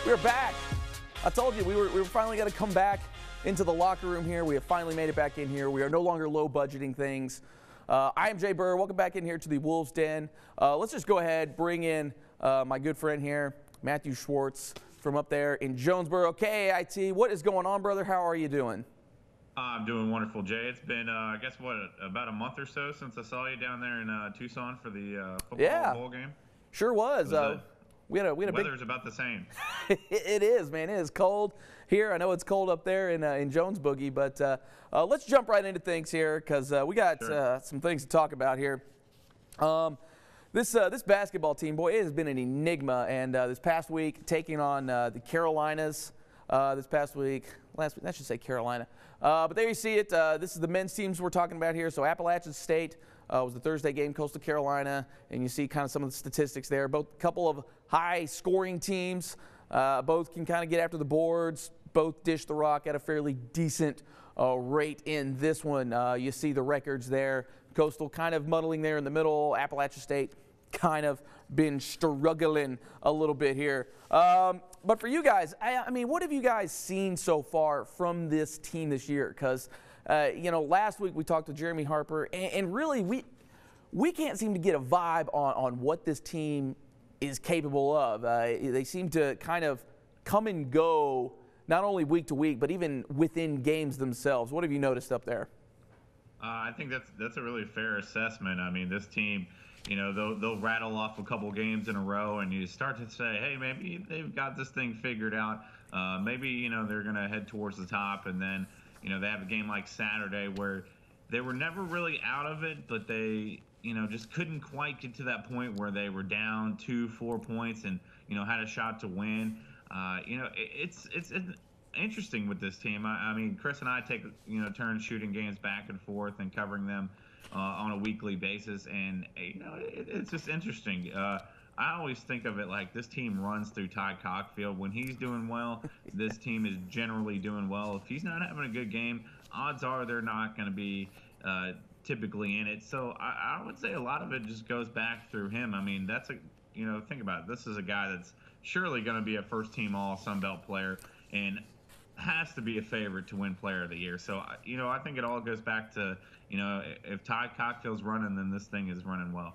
We're back. I told you we were finally going to come back into the locker room here. We have finally made it back in here. We are no longer low budgeting things. I am Jay Burr. Welcome back in here to the Wolves Den. Let's just go ahead, bring in my good friend here, Matthew Schwartz from up there in Jonesboro, KAIT. What is going on, brother? How are you doing? I'm doing wonderful, Jay. It's been, I guess, about a month or so since I saw you down there in Tucson for the football bowl game. Sure was. We had a weather's about the same. It is, man. It is cold here. I know it's cold up there in Jones Boogie, but let's jump right into things here because we got some things to talk about here. This basketball team, boy, it has been an enigma. And this past week, taking on the Carolinas. This past week, last week, I should say Carolina. But there you see it. This is the men's teams we're talking about here. So Appalachian State was the Thursday game, Coastal Carolina, and you see kind of some of the statistics there. Both a couple of high-scoring teams. Both can kind of get after the boards. Both dish the rock at a fairly decent rate in this one. You see the records there. Coastal kind of muddling there in the middle. Appalachian State kind of been struggling a little bit here. But for you guys, I mean, what have you guys seen so far from this team this year? Because, you know, last week we talked to Jeremy Harper, and really we can't seem to get a vibe on what this team is capable of. They seem to kind of come and go not only week to week, but even within games themselves. What have you noticed up there? I think that's a really fair assessment. I mean, this team, you know, they'll rattle off a couple games in a row, and you start to say, hey, maybe they've got this thing figured out. Maybe, you know, they're going to head towards the top, and then, you know, they have a game like Saturday where they were never really out of it, but they, you know, just couldn't quite get to that point where they were down 2-4 points and, you know, had a shot to win. You know, it's interesting with this team. I mean, Chris and I take, you know, turns shooting games back and forth and covering them on a weekly basis, and you know, it's just interesting. I always think of it like this team runs through Ty Cockfield. When he's doing well, this team is generally doing well. If he's not having a good game, odds are they're not going to be typically in it. So I would say a lot of it just goes back through him. I mean, that's you know, think about it. This is a guy that's surely going to be a first-team All-Sun Belt player and has to be a favorite to win Player of the Year. So, you know, I think it all goes back to, you know, if Ty Cockfield's running, then this thing is running well.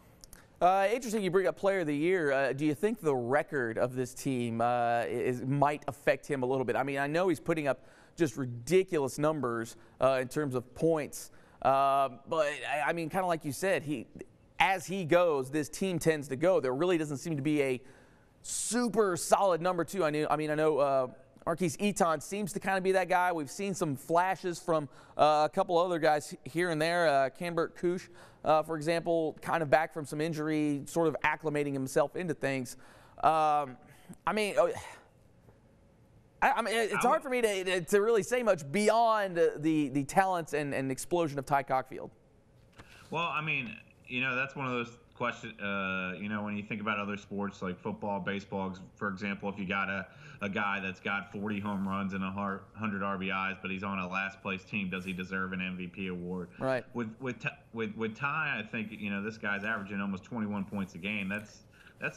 Interesting you bring up Player of the Year. Do you think the record of this team might affect him a little bit? I mean, I know he's putting up just ridiculous numbers in terms of points. But, I mean, kind of like you said, as he goes, this team tends to go. There really doesn't seem to be a super solid number two. I know Marquise Eaton seems to kind of be that guy. We've seen some flashes from a couple other guys here and there. Canbert Koosh, for example, kind of back from some injury, sort of acclimating himself into things. I mean, it's hard for me to really say much beyond the talents and explosion of Ty Cockfield. Well, I mean, you know, that's one of those questions, you know, when you think about other sports like football, baseball, for example, if you got a guy that's got 40 home runs and 100 RBIs, but he's on a last place team, does he deserve an MVP award? Right. With Ty, I think, you know, this guy's averaging almost 21 points a game. That's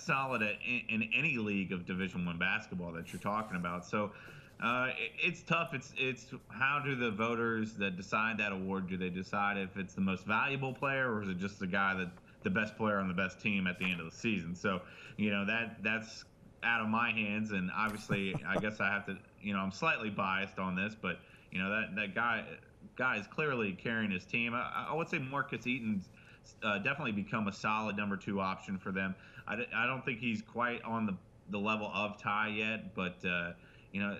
solid in any league of Division I basketball that you're talking about. So it's tough. It's how do the voters that decide that award, do they decide if it's the most valuable player or is it just the guy that the best player on the best team at the end of the season? So, you know, that's out of my hands, and obviously I guess I have to, you know, I'm slightly biased on this, but you know, that guy is clearly carrying his team. I would say Marcus Eaton's definitely become a solid number two option for them. I don't think he's quite on the level of Ty yet, but you know,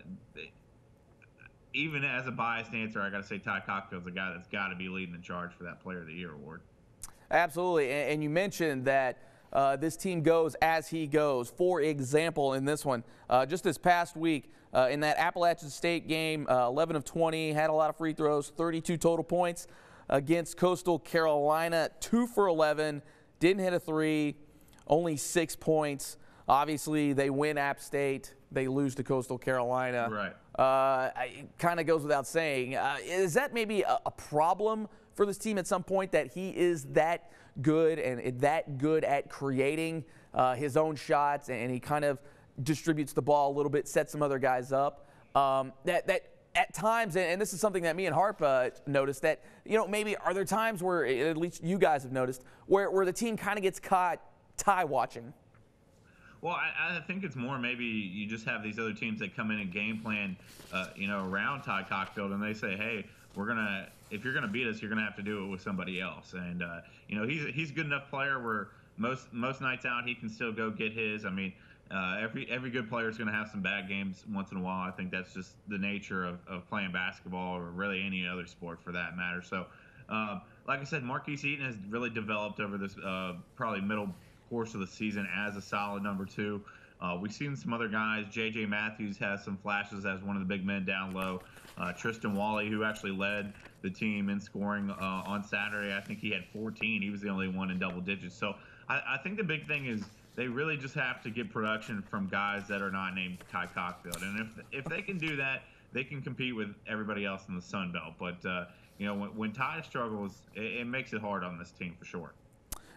even as a biased answer, I got to say Ty Cockfield's a guy that's got to be leading the charge for that Player of the Year award. Absolutely, and you mentioned that this team goes as he goes. For example, in this one, just this past week, in that Appalachian State game, 11 of 20, had a lot of free throws, 32 total points against Coastal Carolina, 2 for 11, didn't hit a three, only 6 points. Obviously, they win App State, they lose to Coastal Carolina. Right. It kind of goes without saying. Is that maybe a problem for this team at some point, that he is that good and that good at creating his own shots, and he kind of distributes the ball a little bit, sets some other guys up. That at times, and this is something that me and Harp noticed, that maybe are there times where, at least you guys have noticed, where the team kind of gets caught tie watching? Well, I think it's more maybe you just have these other teams that come in and game plan, around Ty Cockfield, and they say, hey, if you're gonna beat us, you're gonna have to do it with somebody else. And he's a good enough player where most nights out he can still go get his. I mean, every good player is gonna have some bad games once in a while. I think that's just the nature of playing basketball, or really any other sport for that matter. So, like I said, Marquise Eaton has really developed over this probably middle course of the season as a solid number 2. We've seen some other guys. J.J. Matthews has some flashes as one of the big men down low. Tristan Wally, who actually led the team in scoring on Saturday, I think he had 14. He was the only one in double digits. So I think the big thing is they really just have to get production from guys that are not named Ty Cockfield. And if they can do that, they can compete with everybody else in the Sun Belt. But, when Ty struggles, it makes it hard on this team for sure.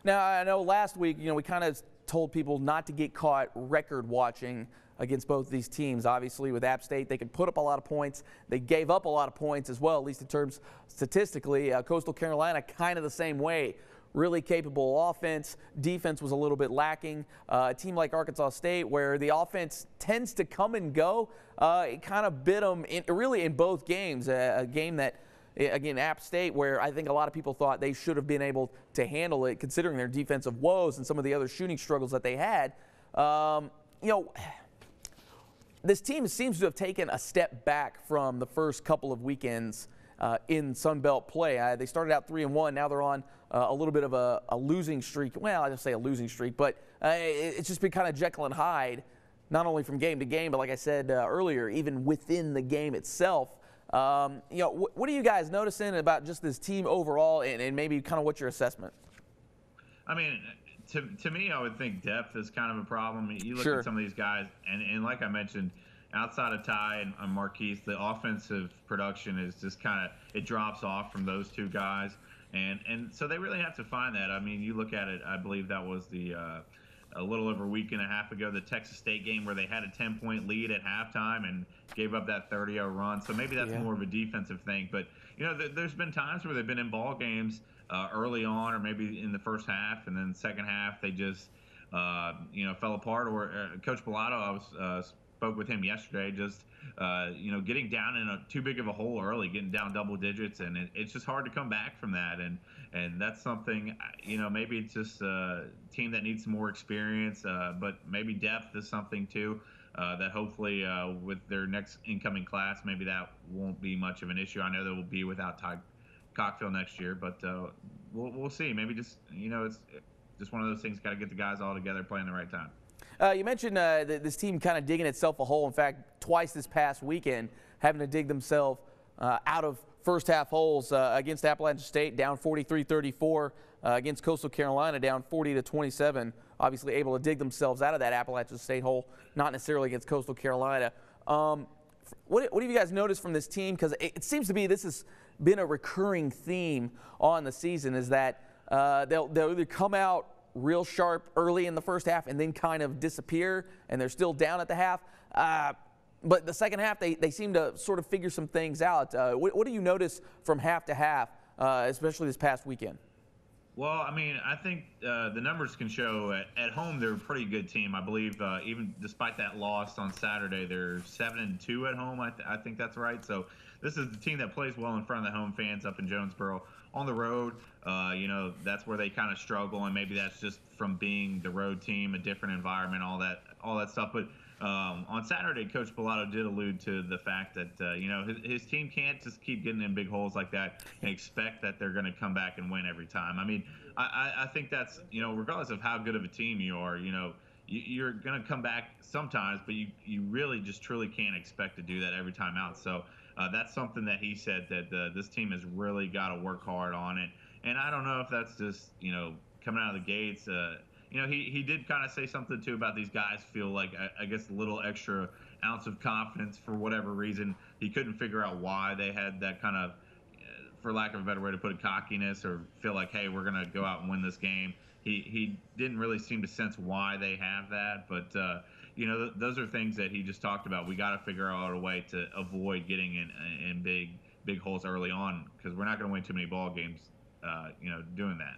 Now, I know last week, we kind of told people not to get caught record watching against both these teams. Obviously, with App State, they could put up a lot of points. They gave up a lot of points as well, at least in terms statistically. Coastal Carolina, kind of the same way. Really capable offense. Defense was a little bit lacking. A team like Arkansas State, where the offense tends to come and go, it kind of bit them really in both games. A game that, again, App State, where I think a lot of people thought they should have been able to handle it, considering their defensive woes and some of the other shooting struggles that they had. This team seems to have taken a step back from the first couple of weekends in Sun Belt play. They started out 3-1. Now they're on a little bit of a losing streak. Well, I don't say a losing streak, but it's just been kind of Jekyll and Hyde, not only from game to game, but like I said earlier, even within the game itself. What are you guys noticing about just this team overall, and maybe kind of what's your assessment? I mean, to me, I would think depth is kind of a problem. You look Sure. at some of these guys, and like I mentioned, outside of Ty and Marquise, the offensive production is just kind of, it drops off from those two guys. And so they really have to find that. I mean, you look at it, I believe that was a little over a week and a half ago, the Texas State game where they had a 10-point lead at halftime and gave up that 30-0 run. So maybe that's more of a defensive thing. But, there's been times where they've been in ball games early on, or maybe in the first half, and then second half they just, fell apart. Or Coach Bellato, I spoke with him yesterday, just, getting down in too big of a hole early, getting down double digits, and it's just hard to come back from that. And that's something, maybe it's just a team that needs some more experience, but maybe depth is something too, that hopefully with their next incoming class, maybe that won't be much of an issue. I know they will be without Ty Cockfield next year, but we'll see. Maybe just, it's just one of those things, got to get the guys all together playing the right time. You mentioned this team kind of digging itself a hole. In fact, twice this past weekend, having to dig themselves out of first half holes against Appalachian State, down 43-34, against Coastal Carolina, down 40-27. Obviously able to dig themselves out of that Appalachian State hole, not necessarily against Coastal Carolina. What have you guys noticed from this team? Because it seems to be this has been a recurring theme on the season, is that they'll either come out real sharp early in the first half and then kind of disappear, and they're still down at the half. But the second half, they seem to sort of figure some things out. What do you notice from half to half, especially this past weekend? Well, I mean, I think the numbers can show at home they're a pretty good team. I believe even despite that loss on Saturday, they're 7-2 at home. I think that's right. So this is the team that plays well in front of the home fans up in Jonesboro. On the road, that's where they kind of struggle, and maybe that's just from being the road team, a different environment, all that stuff. But on Saturday, Coach Bellato did allude to the fact that his team can't just keep getting in big holes like that and expect that they're going to come back and win every time. I mean, I think that's regardless of how good of a team you are, you're going to come back sometimes, but you really just truly can't expect to do that every time out. So that's something that he said that this team has really got to work hard on it. And I don't know if that's just coming out of the gates. He did kind of say something too about these guys feel like, I guess, a little extra ounce of confidence for whatever reason. He couldn't figure out why they had that kind of, for lack of a better way to put it, cockiness, or feel like, hey, we're going to go out and win this game. he didn't really seem to sense why they have that. But those are things that he just talked about. We got to figure out a way to avoid getting in big holes early on, because we're not going to win too many ball games, doing that.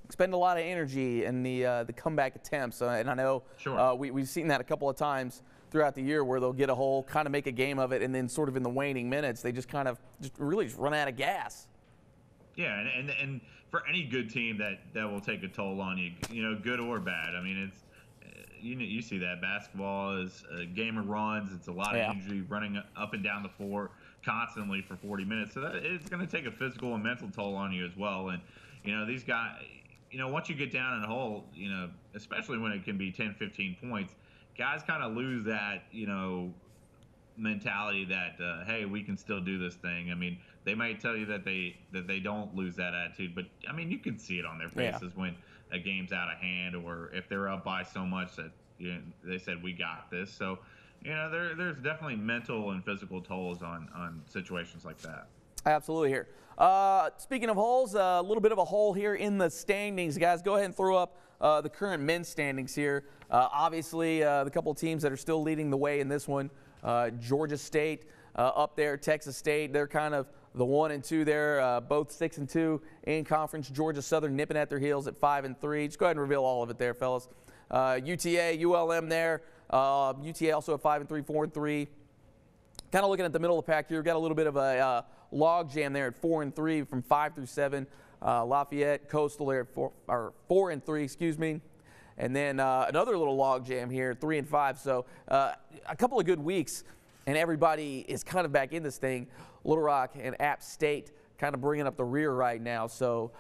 Expend a lot of energy in the comeback attempts, and I know Sure. We've seen that a couple of times throughout the year where they'll get a hole, kind of make a game of it, and then sort of in the waning minutes they just kind of really run out of gas. Yeah, and for any good team that will take a toll on you, good or bad. I mean, it's you see that basketball is a game of runs. It's a lot of injury, running up and down the floor constantly for 40 minutes. So it's going to take a physical and mental toll on you as well. And these guys, once you get down in a hole, especially when it can be 10, 15 points, guys kind of lose that, mentality that hey, we can still do this thing. I mean, they might tell you that they don't lose that attitude, but I mean, you can see it on their faces when a game's out of hand, or if they're up by so much that they said we got this. So there's definitely mental and physical tolls on situations like that. Absolutely. Here, speaking of holes, a little bit of a hole here in the standings, guys. Go ahead and throw up the current men's standings here. Obviously, the couple of teams that are still leading the way in this one, Georgia State up there, Texas State, they're kind of the 1 and 2 there, both 6 and 2 in conference. Georgia Southern nipping at their heels at 5 and 3. Just go ahead and reveal all of it there, fellas. UTA, ULM there. UTA also at 5 and 3, 4 and 3. Kind of looking at the middle of the pack here, we've got a little bit of a log jam there at 4 and 3 from 5 through 7. Lafayette, Coastal there at 4 and 3, excuse me. And then another little log jam here, 3 and 5. So a couple of good weeks, and everybody is kind of back in this thing. Little Rock and App State kind of bringing up the rear right now. So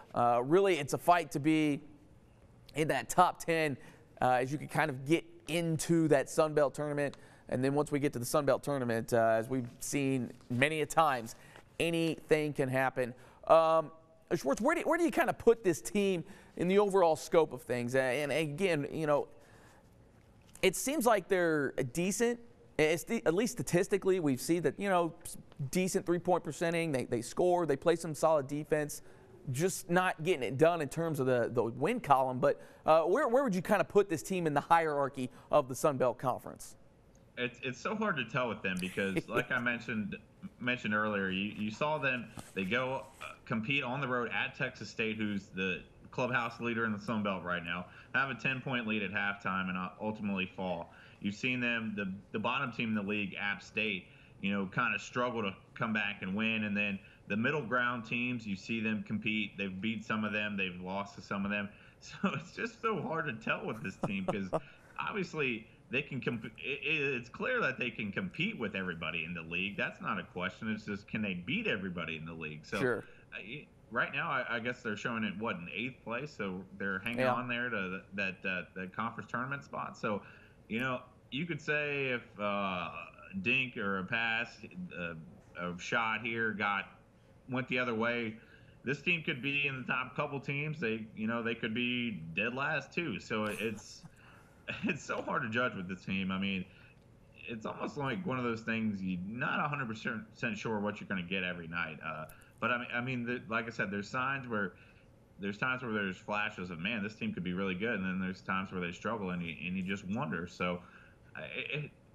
really, it's a fight to be in that top 10 as you can kind of get into that Sun Belt tournament. And then once we get to the Sun Belt tournament, as we've seen many a times, anything can happen. Schwartz, where do you kind of put this team in the overall scope of things? And again, it seems like they're decent. At least statistically, we've seen that, decent three-point percenting. They score. They play some solid defense. Just not getting it done in terms of the win column. But where would you kind of put this team in the hierarchy of the Sun Belt Conference? It's so hard to tell with them because, like I mentioned earlier, you saw them. They go compete on the road at Texas State, who's the clubhouse leader in the Sun Belt right now, have a 10-point lead at halftime and ultimately fall. You've seen them, the bottom team in the league, App State, kind of struggle to come back and win. And then the middle ground teams, you see them compete. They've beat some of them. They've lost to some of them. So it's just so hard to tell with this team because obviously they can it's clear that they can compete with everybody in the league. That's not a question. It's just, can they beat everybody in the league? So sure. Right now, I guess they're showing it, in 8th place? So they're hanging on there to that conference tournament spot. So, you could say if dink or a pass, a shot here went the other way, this team could be in the top couple teams. They could be dead last too. So it's so hard to judge with this team. I mean, it's almost like one of those things you're not 100% sure what you're going to get every night. But I mean, like I said, there's times where there's flashes of, man, this team could be really good, and then there's times where they struggle, and you just wonder. So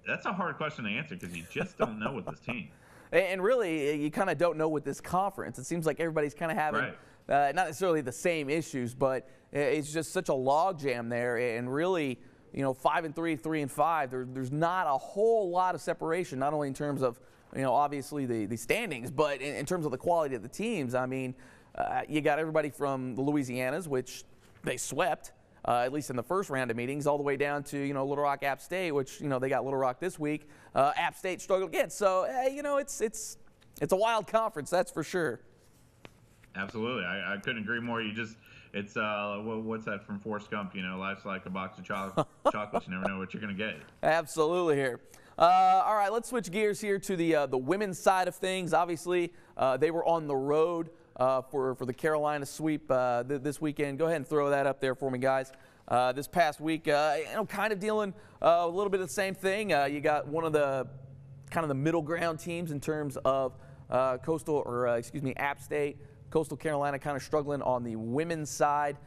that's a hard question to answer because you just don't know with this team. And really, you kind of don't know with this conference. It seems like everybody's kind of having not necessarily the same issues, but it's just such a logjam there. And really, 5 and 3, 3 and 5, there's not a whole lot of separation, not only in terms of, obviously the standings, but in terms of the quality of the teams. I mean, you got everybody from the Louisianas, which they swept, at least in the first round of meetings, all the way down to, Little Rock, App State, which, they got Little Rock this week. App State struggled again. So, it's a wild conference, that's for sure. Absolutely. I couldn't agree more. It's what's that from Forrest Gump? Life's like a box of chocolates. You never know what you're going to get. Absolutely here. All right, let's switch gears here to the women's side of things. Obviously, they were on the road for the Carolina sweep this weekend. Go ahead and throw that up there for me, guys. This past week, kind of dealing a little bit of the same thing. You got one of the kind of the middle ground teams in terms of App State. Coastal Carolina kind of struggling on the women's side.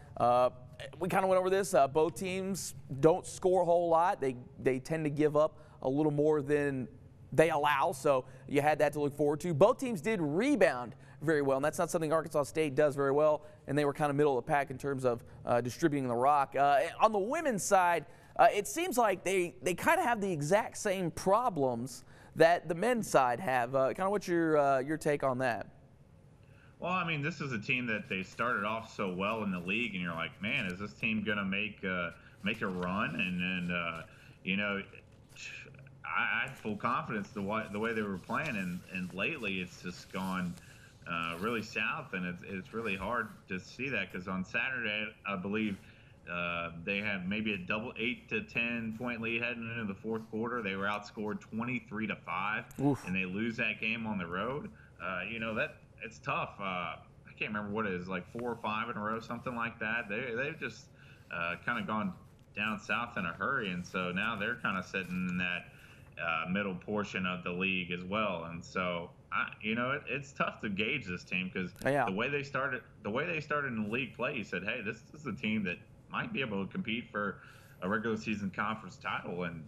we kind of went over this. Both teams don't score a whole lot. They tend to give up a little more than they allow, so you had that to look forward to. Both teams did rebound very well, and that's not something Arkansas State does very well, and they were kind of middle of the pack in terms of distributing the rock. On the women's side, it seems like they kind of have the exact same problems that the men's side have. Kind of what's your take on that? Well, I mean, this is a team that they started off so well in the league, and you're like, man, is this team going to make a run? And you know, I had full confidence the way they were playing, and lately it's just gone really south, and it's really hard to see that because on Saturday, I believe they had maybe a double 8 to 10 point lead heading into the fourth quarter. They were outscored 23-5, and they lose that game on the road. You know, that it's tough. I can't remember what it is, like 4 or 5 in a row, something like that. They've just kind of gone down south in a hurry, and so now they're kind of sitting in that middle portion of the league as well. And so, you know, it's tough to gauge this team because the way they started in the league play, you said, hey, this is a team that might be able to compete for a regular season conference title, and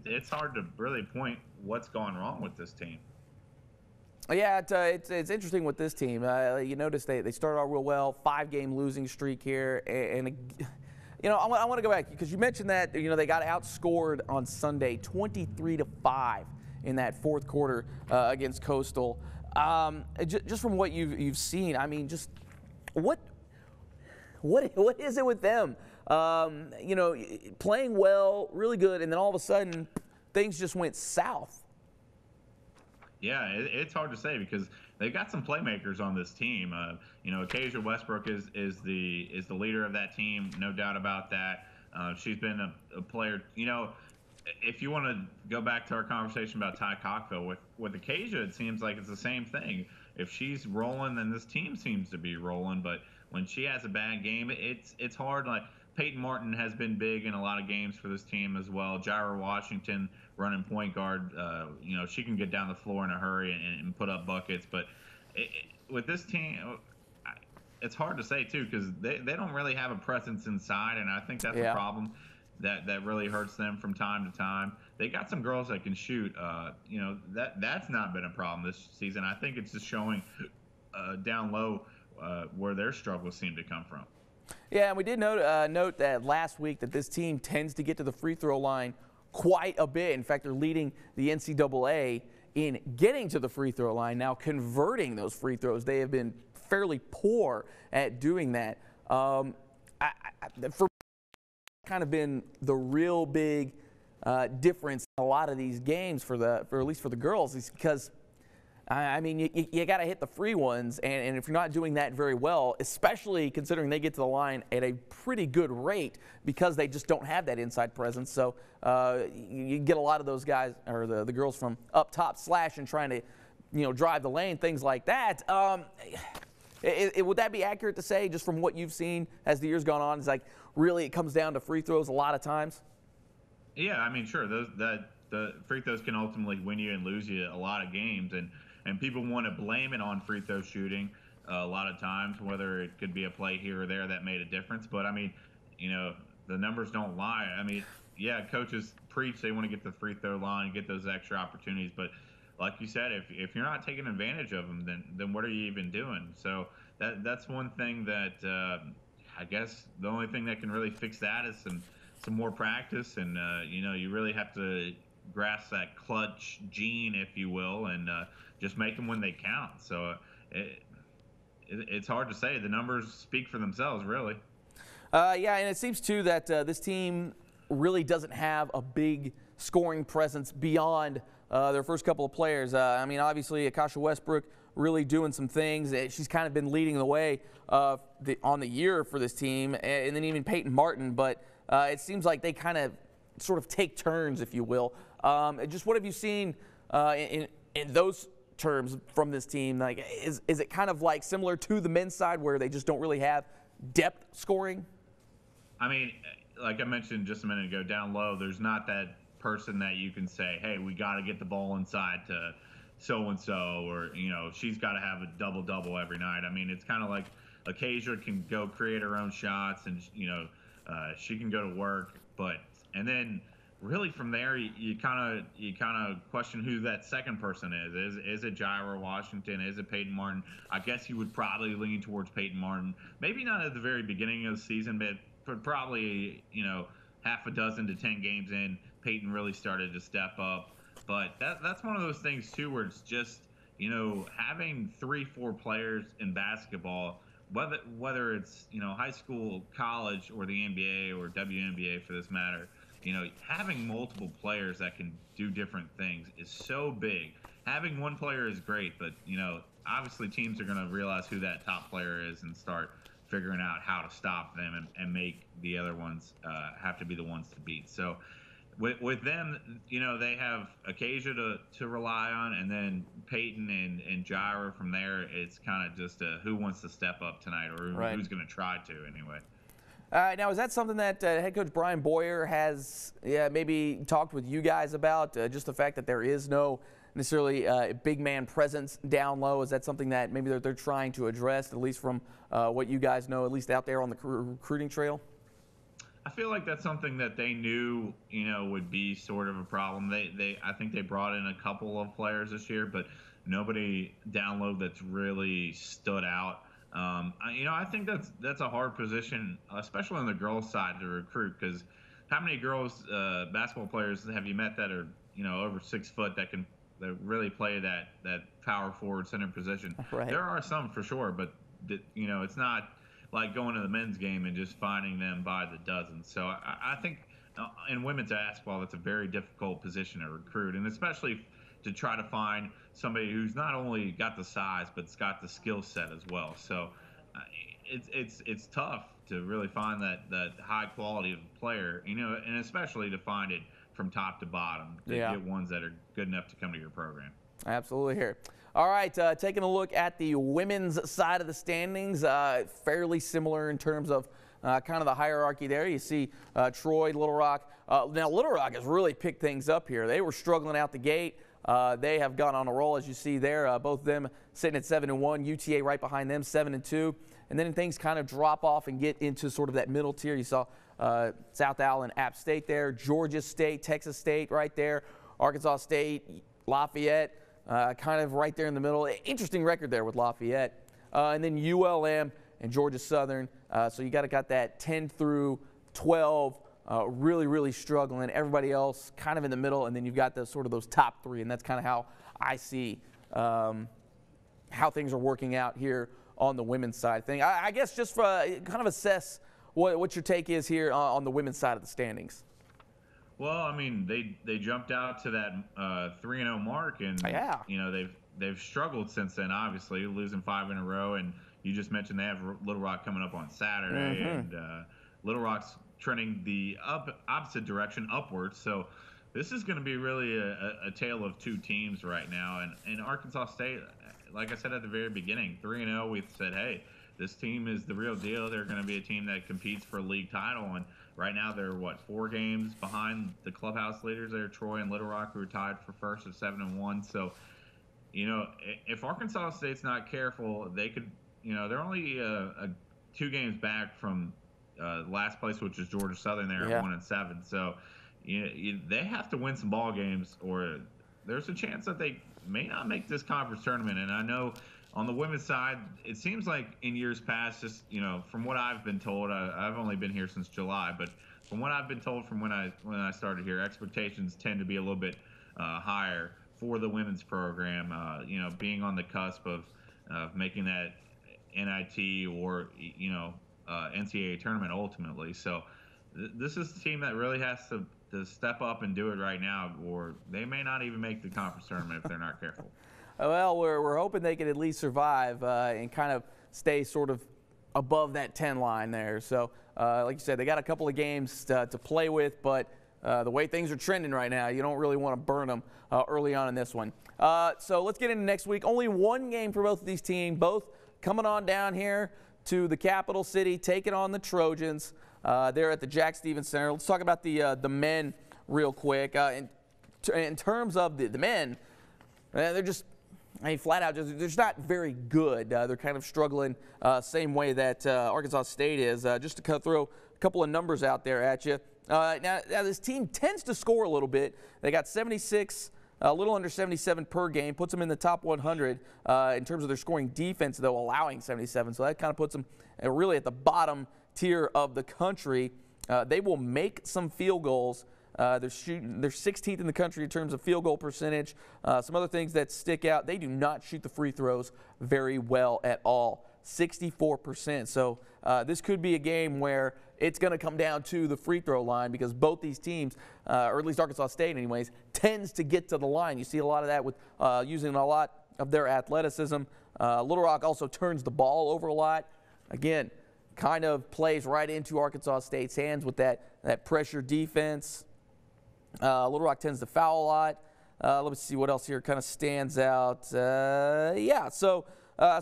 it's hard to really point what's gone wrong with this team. Yeah, it's interesting with this team. You notice they started out real well, 5-game losing streak here, and you know, I want to go back because you mentioned that, you know, they got outscored on Sunday 23-5 in that fourth quarter against Coastal. Just from what you've seen, I mean, just what is it with them? You know, playing well, really good, and then all of a sudden things just went south. Yeah, it's hard to say because they've got some playmakers on this team. You know, Acacia Westbrook is the leader of that team, no doubt about that. She's been a player. You know, if you want to go back to our conversation about Ty Cockville with Acacia, it seems like it's the same thing. If she's rolling, then this team seems to be rolling. But when she has a bad game, it's hard. Like Peyton Martin has been big in a lot of games for this team as well. Jaira Washington running point guard, you know, she can get down the floor in a hurry and put up buckets. But with this team, it's hard to say, too, because they don't really have a presence inside, and I think that's a problem that really hurts them from time to time. They got some girls that can shoot. You know, that's not been a problem this season. I think it's just showing down low where their struggles seem to come from. Yeah, and we did note that last week that this team tends to get to the free throw line quite a bit. In fact, they're leading the NCAA in getting to the free throw line. Now converting those free throws, they have been fairly poor at doing that. For kind of been the real big difference in a lot of these games for at least for the girls is because I mean, you got to hit the free ones, and if you're not doing that very well, especially considering they get to the line at a pretty good rate because they just don't have that inside presence. So you get a lot of those guys or the girls from up top slashing, trying to, you know, drive the lane, things like that. Would that be accurate to say, just from what you've seen as the years gone on, it's like really it comes down to free throws a lot of times? Yeah, I mean, sure, the free throws can ultimately win you and lose you a lot of games, and people want to blame it on free throw shooting a lot of times, whether it could be a play here or there that made a difference. But, I mean, you know, the numbers don't lie. I mean, yeah, coaches preach they want to get the free throw line and get those extra opportunities. But like you said, if you're not taking advantage of them, then what are you even doing? So that's one thing that I guess the only thing that can really fix that is some more practice. And, you know, you really have to grasp that clutch gene, if you will, and just make them when they count. So it's hard to say. The numbers speak for themselves, really. Yeah, and it seems, too, that this team really doesn't have a big scoring presence beyond their first couple of players. I mean, obviously, Acacia Westbrook really doing some things. She's kind of been leading the way on the year for this team, and then even Peyton Martin. But it seems like they kind of sort of take turns, if you will. Just what have you seen in those terms from this team? Like, is it kind of like similar to the men's side where they just don't really have depth scoring? I mean, like I mentioned just a minute ago, down low, there's not that person that you can say, hey, we got to get the ball inside to so-and-so, or, you know, she's got to have a double-double every night. I mean, it's kind of like Acacia can go create her own shots, and she can go to work. And then really from there, you kind of question who that second person is. Is it Jaira Washington? Is it Peyton Martin? I guess you would probably lean towards Peyton Martin. Maybe not at the very beginning of the season, but probably half a dozen to 10 games in, Peyton really started to step up. But that's one of those things too, where it's just having 3-4 players in basketball, whether it's high school, college, or the NBA or WNBA for this matter. Having multiple players that can do different things is so big. Having one player is great, but obviously teams are going to realize who that top player is and start figuring out how to stop them and make the other ones have to be the ones to beat. So with them, they have Acacia to rely on, and then Peyton and Jaira from there. It's kind of just who wants to step up tonight, or who's going to try to anyway. Now, is that something that head coach Brian Boyer has maybe talked with you guys about, just the fact that there is no necessarily big man presence down low? Is that something that maybe they're trying to address, at least from what you guys know, at least out there on the recruiting trail? I feel like that's something that they knew, would be sort of a problem. I think they brought in a couple of players this year, but nobody down low that's really stood out. I think that's a hard position, especially on the girls' side to recruit, because how many girls basketball players have you met that are over 6 foot that really play that power forward center position? Right. There are some for sure, but it's not like going to the men's game and just finding them by the dozens. So I think in women's basketball, it's a very difficult position to recruit, and especially to try to find somebody who's not only got the size but's got the skill set as well. So it's tough to really find that high quality of player, and especially to find it from top to bottom, to get ones that are good enough to come to your program. Absolutely here. All right, taking a look at the women's side of the standings, fairly similar in terms of kind of the hierarchy there. You see Troy, Little Rock. Now, Little Rock has really picked things up here. They were struggling out the gate. They have gone on a roll, as you see there. Both of them sitting at 7-1. UTA right behind them, 7-2. And then things kind of drop off and get into sort of that middle tier. You saw South Allen, App State there, Georgia State, Texas State right there, Arkansas State, Lafayette, kind of right there in the middle. Interesting record there with Lafayette. And then ULM and Georgia Southern. So you got that 10 through 12. Really, really struggling. Everybody else kind of in the middle, and then you've got those top three, and that's kind of how I see how things are working out here on the women's side thing. I guess just for kind of assess what your take is here on the women's side of the standings. Well, I mean, they jumped out to that 3-0 mark, and they've struggled since then. Obviously, losing 5 in a row, and you just mentioned they have Little Rock coming up on Saturday, and Little Rock's trending the opposite direction, upwards. So this is going to be really a tale of two teams right now. And Arkansas State, like I said at the very beginning, 3-0, we said, hey, this team is the real deal. They're going to be a team that competes for a league title. And right now they're, 4 games behind the clubhouse leaders there, Troy and Little Rock, who are tied for first at 7-1. So, if Arkansas State's not careful, they could, they're only 2 games back from last place, which is Georgia Southern there at 1-7. So they have to win some ball games, or there's a chance that they may not make this conference tournament. And I know on the women's side, it seems like in years past, just from what I've been told, I've only been here since July, but from what I've been told from when I started here, expectations tend to be a little bit higher for the women's program. Being on the cusp of making that NIT or NCAA tournament ultimately. So this is the team that really has to step up and do it right now, or they may not even make the conference tournament if they're not careful. Well, we're hoping they can at least survive and kind of stay sort of above that 10 line there. So like you said, they got a couple of games to play with, but the way things are trending right now, you don't really want to burn them early on in this one. So let's get into next week. Only one game for both of these teams, both coming on down here to the capital city, taking on the Trojans. They're at the Jack Stevens Center. Let's talk about the men real quick. In terms of the men, they're I mean, flat out, they're just not very good. They're kind of struggling, same way that Arkansas State is. Just to throw a couple of numbers out there at you. Now, this team tends to score a little bit. They got 76, a little under 77 per game, puts them in the top 100 in terms of their scoring defense, though, allowing 77. So that kind of puts them really at the bottom tier of the country. They will make some field goals. They're 16th in the country in terms of field goal percentage. Some other things that stick out, they do not shoot the free throws very well at all, 64%. So this could be a game where it's going to come down to the free throw line because both these teams, or at least Arkansas State anyways, tends to get to the line. You see a lot of that with using a lot of their athleticism. Little Rock also turns the ball over a lot. Again, kind of plays right into Arkansas State's hands with that pressure defense. Little Rock tends to foul a lot. Let me see what else here kind of stands out. Yeah, so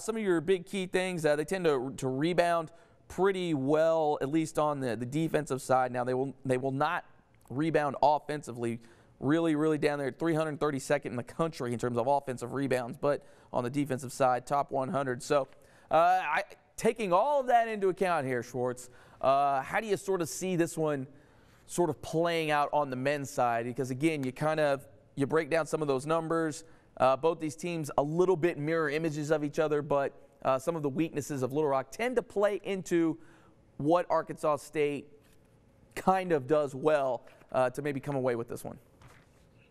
some of your big key things, they tend to rebound pretty well, at least on the defensive side. Now, they will not rebound offensively. Really down there, 332nd in the country in terms of offensive rebounds, but on the defensive side, top 100. So taking all of that into account here, Schwartz, how do you sort of see this one sort of playing out on the men's side? Because, again, you break down some of those numbers. Both these teams a little bit mirror images of each other, but some of the weaknesses of Little Rock tend to play into what Arkansas State kind of does well to maybe come away with this one.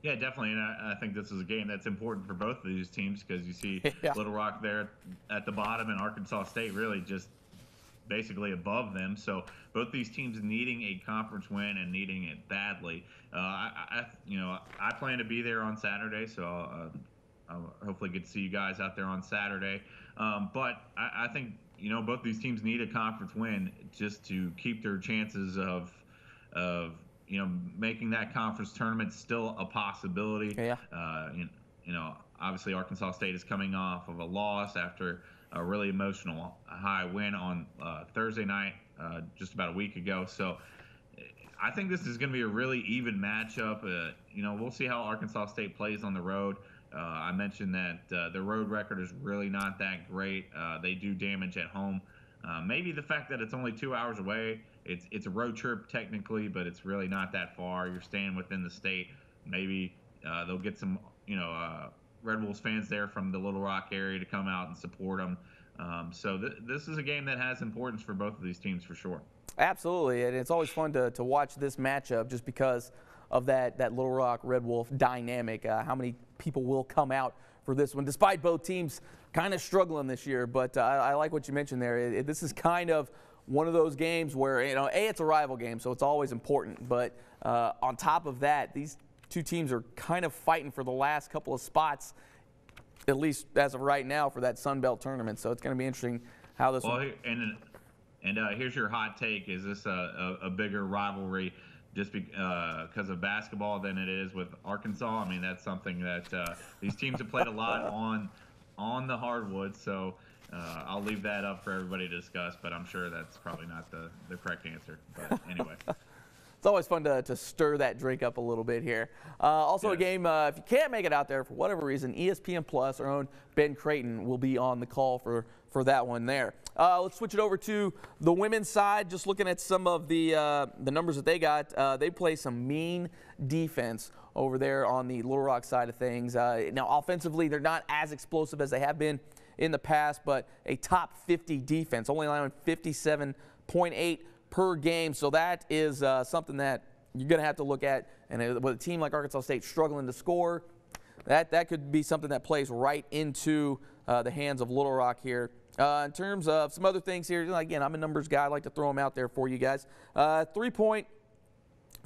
Yeah, definitely, and I think this is a game that's important for both of these teams because you see Little Rock there at the bottom and Arkansas State really just basically above them. So both these teams needing a conference win and needing it badly. I plan to be there on Saturday, so I'll hopefully get to see you guys out there on Saturday. But I think both these teams need a conference win just to keep their chances of making that conference tournament still a possibility. Yeah. Obviously Arkansas State is coming off of a loss after a really emotional high win on Thursday night just about a week ago. So I think this is going to be a really even matchup. We'll see how Arkansas State plays on the road. I mentioned that their road record is really not that great. They do damage at home. Maybe the fact that it's only 2 hours away, it's a road trip technically, but it's really not that far. You're staying within the state. Maybe they'll get some, Red Wolves fans there from the Little Rock area to come out and support them. So this is a game that has importance for both of these teams for sure. Absolutely, and it's always fun to watch this matchup just because of that Little Rock Red Wolf dynamic. How many people will come out for this one, despite both teams kind of struggling this year. But I like what you mentioned there. This is kind of one of those games where, it's a rival game, so it's always important. But on top of that, these two teams are kind of fighting for the last couple of spots, at least as of right now, for that Sun Belt tournament. So it's going to be interesting how this one. And here's your hot take. Is this a bigger rivalry just because of basketball than it is with Arkansas? I mean, that's something that these teams have played a lot on the hardwood. So I'll leave that up for everybody to discuss, but I'm sure that's probably not the correct answer. But anyway. It's always fun to stir that drink up a little bit here. Also, a game, if you can't make it out there for whatever reason, ESPN Plus, our own Ben Creighton, will be on the call for that one there. Let's switch it over to the women's side. Just looking at some of the numbers that they got, they play some mean defense over there on the Little Rock side of things. Now, offensively, they're not as explosive as they have been in the past, but a top 50 defense, only allowing 57.8 per game. So that is something that you're going to have to look at. And with a team like Arkansas State struggling to score, that could be something that plays right into the hands of Little Rock here. In terms of some other things here, again, I'm a numbers guy. I like to throw them out there for you guys. 3-point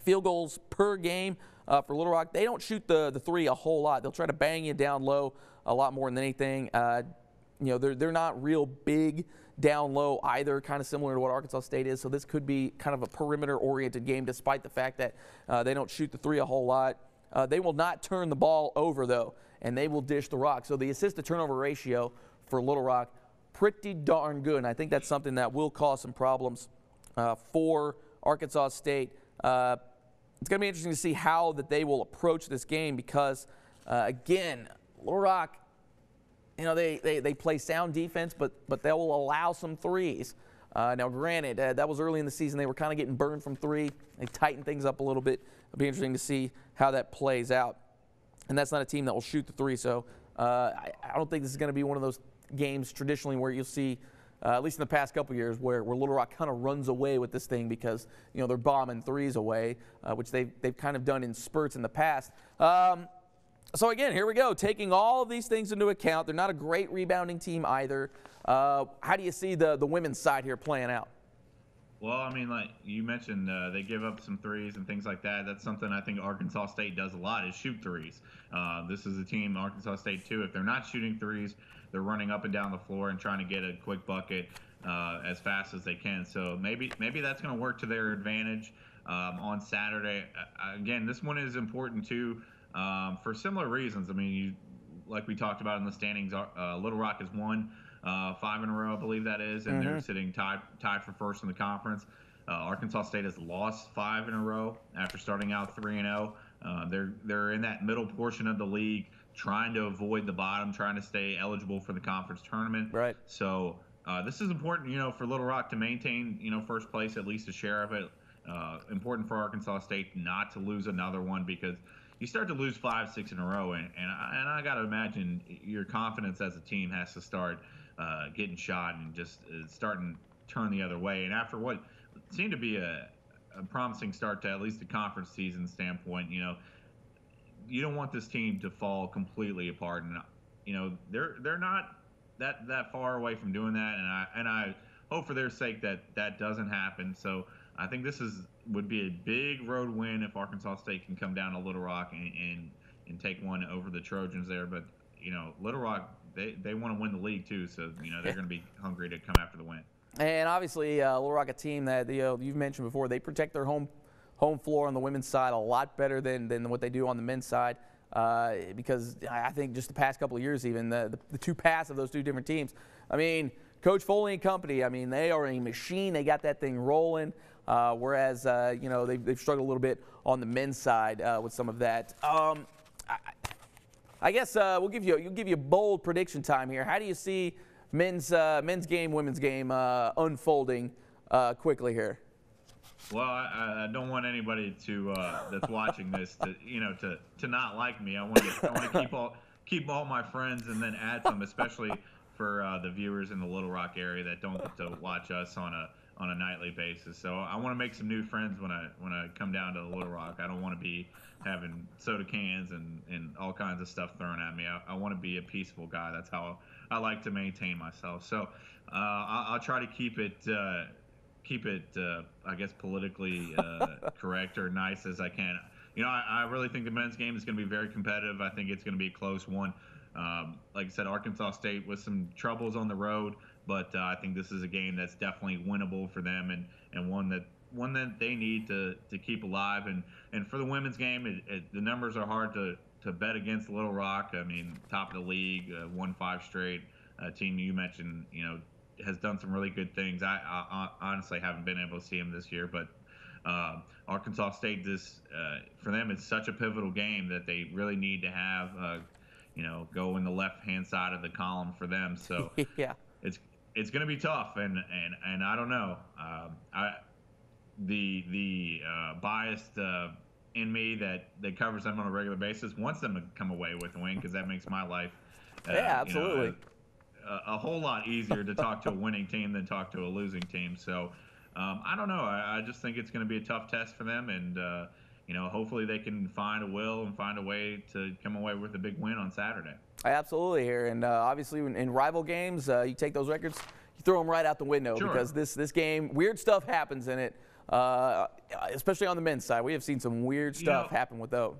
field goals per game for Little Rock. They don't shoot the three a whole lot. They'll try to bang you down low a lot more than anything. They're not real big down low either, kind of similar to what Arkansas State is. So this could be kind of a perimeter-oriented game despite the fact that they don't shoot the three a whole lot. They will not turn the ball over, though, and they will dish the rock. So the assist-to-turnover ratio for Little Rock, pretty darn good, and I think that's something that will cause some problems for Arkansas State. It's going to be interesting to see how that they will approach this game because, again, Little Rock they play sound defense, but they will allow some threes. Now, granted, that was early in the season. They were kind of getting burned from three. They tightened things up a little bit. It'll be interesting to see how that plays out. And that's not a team that will shoot the three. So I don't think this is going to be one of those games traditionally where you'll see, at least in the past couple of years, where Little Rock kind of runs away with this thing because they're bombing threes away, which they've kind of done in spurts in the past. So again, here we go, taking all of these things into account. They're not a great rebounding team either. How do you see the women's side here playing out? Well, I mean, like you mentioned, they give up some threes and things like that. That's something I think Arkansas State does a lot, is shoot threes. This is a team, Arkansas State too, if they're not shooting threes, they're running up and down the floor and trying to get a quick bucket as fast as they can. So maybe that's going to work to their advantage on Saturday. Again, this one is important too for similar reasons. I mean, like we talked about in the standings, Little Rock has won 5 in a row, I believe that is, and they're sitting tied for first in the conference. Arkansas State has lost 5 in a row after starting out 3-0. They're in that middle portion of the league, trying to avoid the bottom, trying to stay eligible for the conference tournament. Right. So this is important, for Little Rock to maintain, first place, at least a share of it. Important for Arkansas State not to lose another one, because you start to lose 5, 6 in a row, and I got to imagine your confidence as a team has to start getting shot and just starting to turn the other way. And after what seemed to be a promising start to at least the conference season standpoint, you don't want this team to fall completely apart. And they're not that far away from doing that. And I hope for their sake that doesn't happen. So I think this would be a big road win if Arkansas State can come down to Little Rock and take one over the Trojans there. But Little Rock, they want to win the league too, so they're going to be hungry to come after the win. And obviously, Little Rock, a team that you've mentioned before, they protect their home floor on the women's side a lot better than what they do on the men's side, because I think just the past couple of years, even the two paths of those two different teams. I mean, Coach Foley and company, I mean, they are a machine. They got that thing rolling. Whereas they've struggled a little bit on the men's side with some of that. I guess you'll give you a bold prediction time here. How do you see men's game, women's game unfolding quickly here? Well, I don't want anybody to that's watching this to not like me. I want to keep all my friends and then add some, especially for the viewers in the Little Rock area that don't get to watch us on a nightly basis. So I want to make some new friends when I come down to Little Rock. I don't want to be having soda cans and all kinds of stuff thrown at me. I want to be a peaceful guy. That's how I like to maintain myself. So I'll try to keep it I guess politically correct or nice as I can. I really think the men's game is going to be very competitive. I think it's going to be a close one. Like I said, Arkansas State with some troubles on the road, but I think this is a game that's definitely winnable for them and one that they need to keep alive. And for the women's game, the numbers are hard to bet against Little Rock. I mean, top of the league, won 5 straight. Team you mentioned, has done some really good things. I honestly haven't been able to see them this year, but Arkansas State, for them, it's such a pivotal game that they really need to have, go in the left-hand side of the column for them. So yeah, it's going to be tough, and I don't know. The biased in me that covers them on a regular basis wants them to come away with a win, because that makes my life absolutely a whole lot easier to talk to a winning team than talk to a losing team. So I don't know. I just think it's going to be a tough test for them, and hopefully they can find a will and find a way to come away with a big win on Saturday. Absolutely here, and obviously in rival games, you take those records, you throw them right out the window. Sure. Because this game, weird stuff happens in it, especially on the men's side. We have seen some weird stuff happen with those.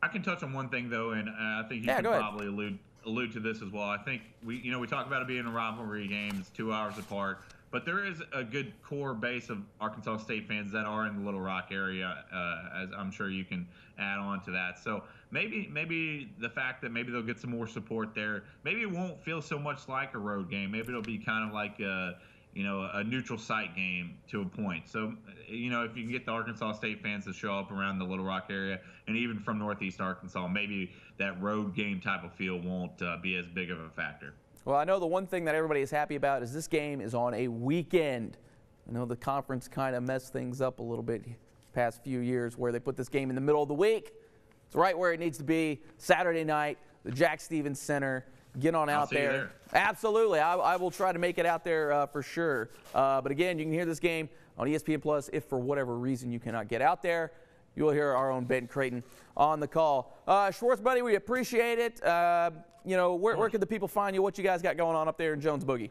I can touch on one thing though, and I think you can probably allude to this as well. I think we talk about it being a rivalry game. It's 2 hours apart. But there is a good core base of Arkansas State fans that are in the Little Rock area, as I'm sure you can add on to that. So maybe the fact that maybe they'll get some more support there, maybe it won't feel so much like a road game. Maybe it'll be kind of like a neutral site game to a point. So, if you can get the Arkansas State fans to show up around the Little Rock area, and even from Northeast Arkansas, maybe that road game type of feel won't be as big of a factor. Well, I know the one thing that everybody is happy about is this game is on a weekend. I know the conference kind of messed things up a little bit past few years where they put this game in the middle of the week. It's right where it needs to be. Saturday night, the Jack Stevens Center. Get on out there. Absolutely. I will try to make it out there for sure. But again, you can hear this game on ESPN Plus. If for whatever reason you cannot get out there, you will hear our own Ben Creighton on the call. Schwartz, buddy, we appreciate it. Where can the people find you? What you guys got going on up there in Jones Boogie?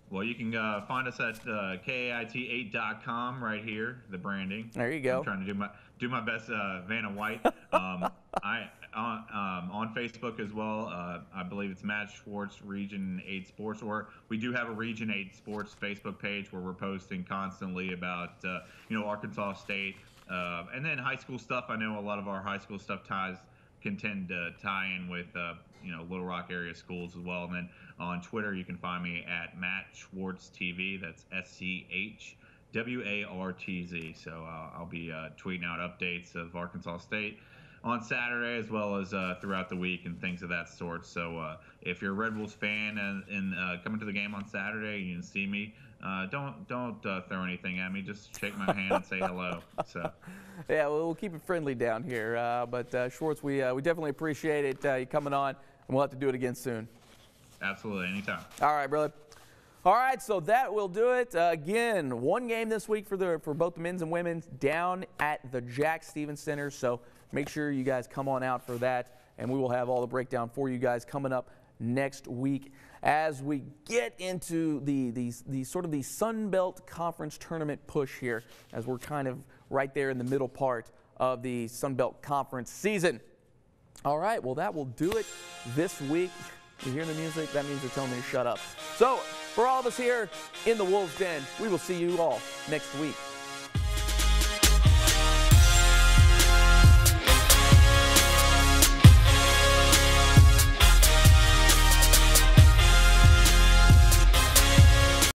Well, you can find us at KAIT8.com right here, the branding. There you go. I'm trying to do my best Vanna White. On Facebook as well. I believe it's Matt Schwartz Region 8 Sports, or we do have a Region 8 Sports Facebook page where we're posting constantly about Arkansas State and then high school stuff. I know a lot of our high school stuff can tend to tie in with Little Rock area schools as well. And then on Twitter you can find me at Matt Schwartz TV. That's SCHWARTZ. So I'll be tweeting out updates of Arkansas State on Saturday as well as throughout the week and things of that sort. So if you're a Red Wolves fan and coming to the game on Saturday, you can see me. Don't throw anything at me. Just shake my hand and say hello. So. Yeah, we'll keep it friendly down here. But Schwartz, we definitely appreciate it you coming on, and we'll have to do it again soon. Absolutely, anytime. All right, brother. All right, so that will do it. Again, one game this week for both the men's and women's down at the Jack Stevens Center. So make sure you guys come on out for that, and we will have all the breakdown for you guys coming up next week as we get into the sort of the Sun Belt Conference tournament push here, as we're kind of right there in the middle part of the Sun Belt Conference season. All right, well, that will do it this week. You hear the music? That means they're telling me to shut up. So, for all of us here in the Wolves Den, we will see you all next week.